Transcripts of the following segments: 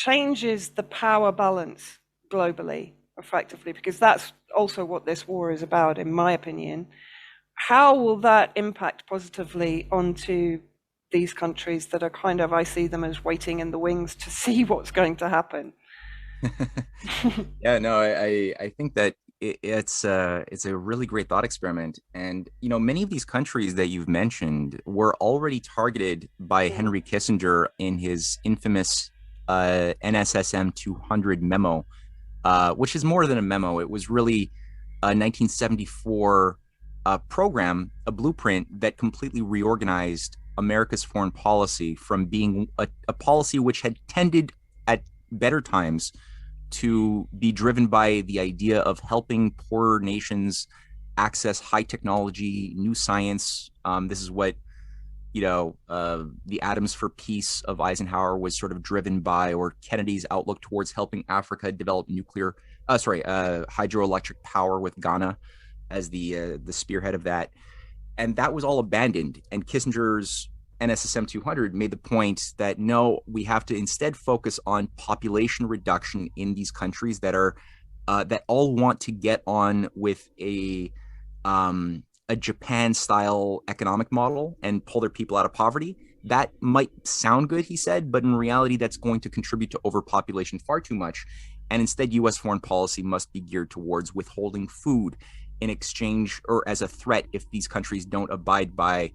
changes the power balance globally, effectively, because that's also what this war is about, in my opinion. How will that impact positively onto these countries that are kind of, I see them as waiting in the wings to see what's going to happen? Yeah, no, I think that it's a really great thought experiment. And many of these countries that you've mentioned were already targeted by Mm, Henry Kissinger in his infamous NSSM 200 memo, which is more than a memo. It was really a 1974 program, a blueprint that completely reorganized America's foreign policy from being a policy which had tended at better times to be driven by the idea of helping poorer nations access high technology, new science. This is what the Atoms for Peace of Eisenhower was sort of driven by, or Kennedy's outlook towards helping Africa develop hydroelectric power with Ghana as the spearhead of that, and that was all abandoned. And Kissinger's NSSM 200 made the point that no, we have to instead focus on population reduction in these countries that all want to get on with a Japan style economic model and pull their people out of poverty. That might sound good, he said, but in reality, that's going to contribute to overpopulation far too much. And instead, US foreign policy must be geared towards withholding food in exchange or as a threat if these countries don't abide by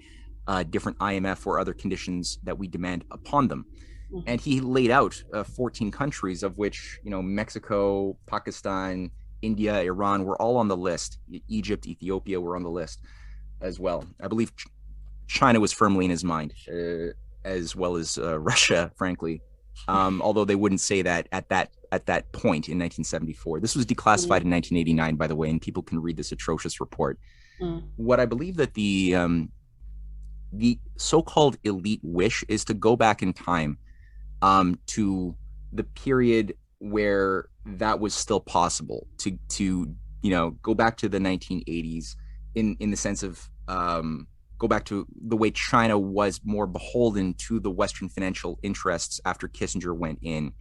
different IMF or other conditions that we demand upon them. mhm. And he laid out 14 countries, of which Mexico, Pakistan, India, Iran were all on the list. Egypt, Ethiopia were on the list as well. I believe China was firmly in his mind, as well as Russia, frankly. Although they wouldn't say that at that point in 1974. This was declassified Mm, in 1989, by the way, and people can read this atrocious report. mm, What I believe that the so-called elite wish is to go back in time to the period where that was still possible to go back to the 1980s in the sense of go back to the way China was more beholden to the Western financial interests after Kissinger went in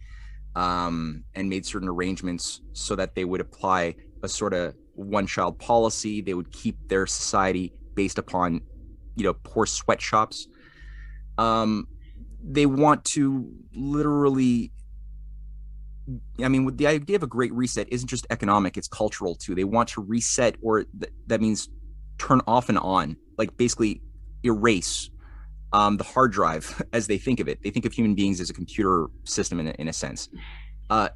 and made certain arrangements so that they would apply a sort of one-child policy. They would keep their society based upon poor sweatshops. Um, they want to literally, I mean, with the idea of a great reset isn't just economic, it's cultural too. They want to reset, or that means turn off and on, like basically erase the hard drive as they think of it. They think of human beings as a computer system in a sense.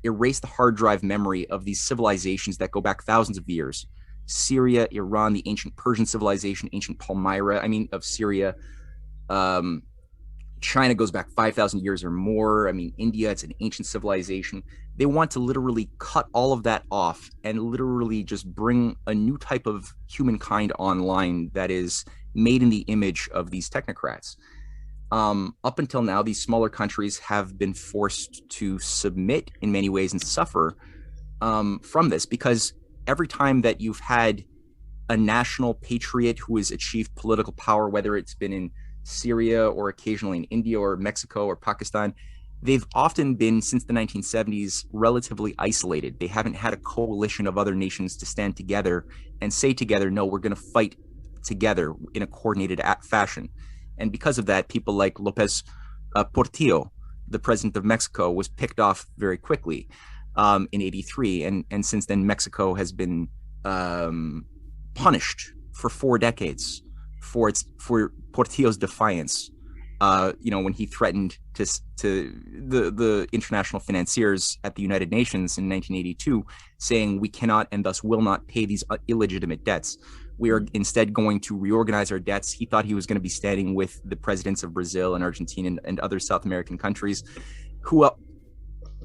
Erase the hard drive memory of these civilizations that go back thousands of years. Syria, Iran, the ancient Persian civilization, ancient Palmyra, I mean, of Syria. Um, China goes back 5,000 years or more. I mean, India, it's an ancient civilization. They want to literally cut all of that off and literally just bring a new type of humankind online that is made in the image of these technocrats. Up until now, these smaller countries have been forced to submit in many ways and suffer from this because every time that you've had a national patriot who has achieved political power, whether it's been in Syria or occasionally in India or Mexico or Pakistan, they've often been, since the 1970s, relatively isolated. They haven't had a coalition of other nations to stand together and say together, no, we're going to fight together in a coordinated fashion. And because of that, people like Lopez Portillo, the president of Mexico, was picked off very quickly in '83. And since then, Mexico has been punished for 4 decades for Portillo's defiance. When he threatened to the international financiers at the United Nations in 1982, saying we cannot and thus will not pay these illegitimate debts. We are instead going to reorganize our debts. He thought he was going to be standing with the presidents of Brazil and Argentina and other South American countries, who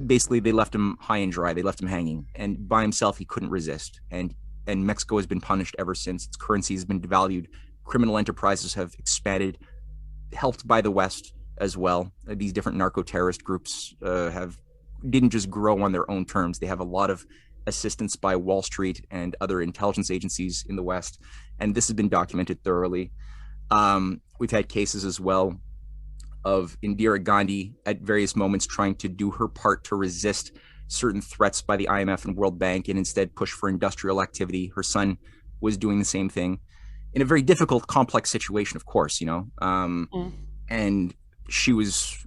basically they left him high and dry. They left him hanging, and by himself he couldn't resist. And Mexico has been punished ever since. Its currency has been devalued. Criminal enterprises have expanded, helped by the West as well. These different narco-terrorist groups have didn't just grow on their own terms. They have a lot of assistance by Wall Street and other intelligence agencies in the West, and this has been documented thoroughly. We've had cases as well of Indira Gandhi at various moments trying to do her part to resist certain threats by the IMF and World Bank and instead push for industrial activity. Her son was doing the same thing in a very difficult, complex situation, of course, Mm. and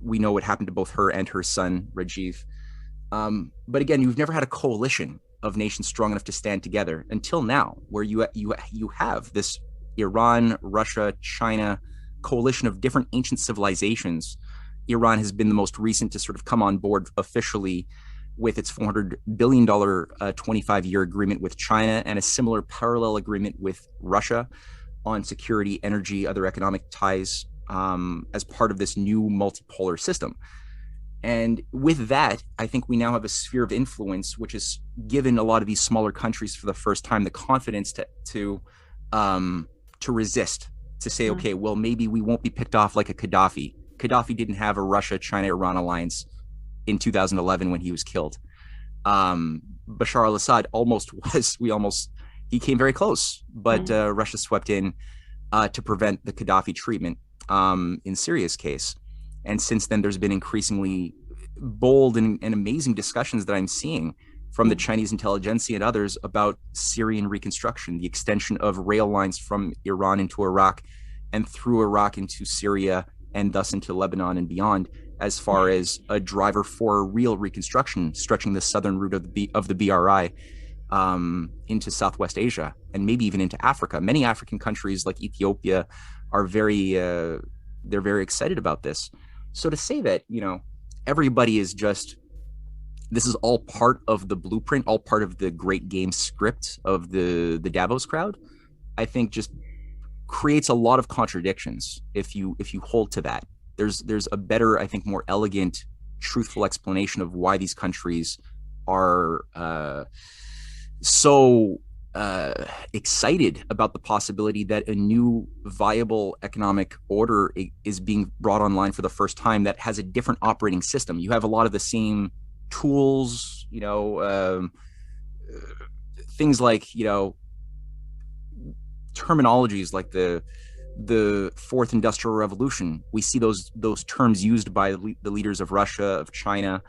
we know what happened to both her and her son, Rajiv. But again, you've never had a coalition of nations strong enough to stand together until now, where you have this Iran, Russia, China coalition of different ancient civilizations. Iran has been the most recent to sort of come on board officially with its $400 billion 25-year agreement with China and a similar parallel agreement with Russia on security, energy, other economic ties as part of this new multipolar system. And with that, I think we now have a sphere of influence, which has given a lot of these smaller countries for the first time the confidence to resist, to say, Mm. okay, well, maybe we won't be picked off like a Gaddafi. Gaddafi didn't have a Russia, China, Iran alliance in 2011 when he was killed. Bashar al-Assad he came very close, but Russia swept in to prevent the Gaddafi treatment in Syria's case. And since then, there's been increasingly bold and amazing discussions that I'm seeing from the Chinese intelligentsia and others about Syrian reconstruction, the extension of rail lines from Iran into Iraq and through Iraq into Syria and thus into Lebanon and beyond, as far as a driver for real reconstruction, stretching the southern route of the BRI into Southwest Asia and maybe even into Africa. Many African countries like Ethiopia are they're very excited about this. So to say that, everybody is this is all part of the blueprint, all part of the great game script of the Davos crowd, I think just creates a lot of contradictions if you hold to that. There's a better, I think, more elegant, truthful explanation of why these countries are so excited about the possibility that a new viable economic order is being brought online for the first time that has a different operating system. You have a lot of the same tools, things like, terminologies like the fourth industrial revolution. We see those terms used by the leaders of Russia, of China,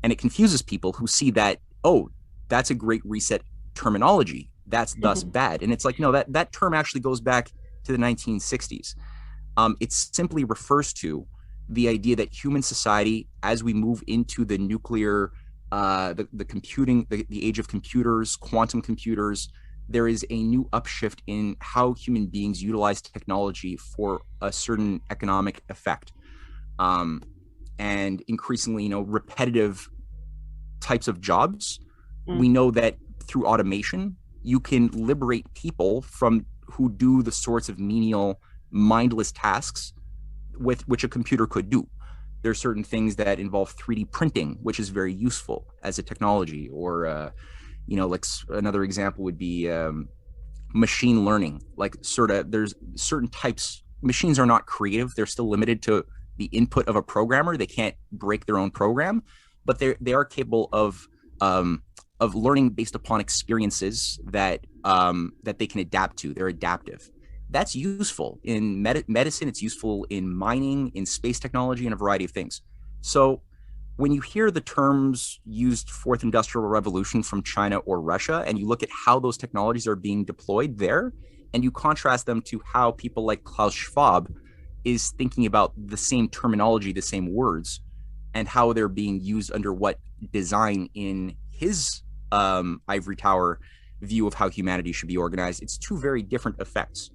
and it confuses people who see that, oh, that's a great reset terminology. That's thus bad. And it's like, no, that term actually goes back to the 1960s. It simply refers to the idea that human society, as we move into the nuclear, the computing, the age of computers, quantum computers, there is a new upshift in how human beings utilize technology for a certain economic effect. And increasingly, repetitive types of jobs. We know that through automation, you can liberate people from who do the sorts of menial, mindless tasks with which a computer could do. There are certain things that involve 3D printing, which is very useful as a technology. Or, like another example would be machine learning. Like there's certain types. Machines are not creative. They're still limited to the input of a programmer. They can't break their own program, but they are capable of learning based upon experiences that they can adapt to. They're adaptive. That's useful in medicine. It's useful in mining, in space technology, and a variety of things. So when you hear the terms used fourth industrial revolution from China or Russia, and you look at how those technologies are being deployed there, and you contrast them to how people like Klaus Schwab is thinking about the same terminology, the same words, and how they're being used under what design in his ivory tower view of how humanity should be organized, it's two very different effects.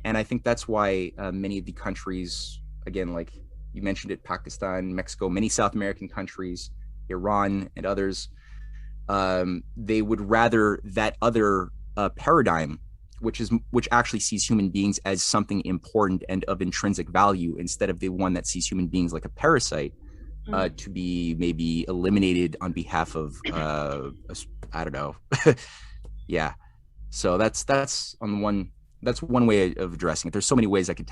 And I think that's why many of the countries, again, like you mentioned it, Pakistan, Mexico, many South American countries, Iran and others, they would rather that other paradigm, which actually sees human beings as something important and of intrinsic value, instead of the one that sees human beings like a parasite, to be maybe eliminated on behalf of, I don't know. Yeah. So that's one way of addressing it. There's so many ways I could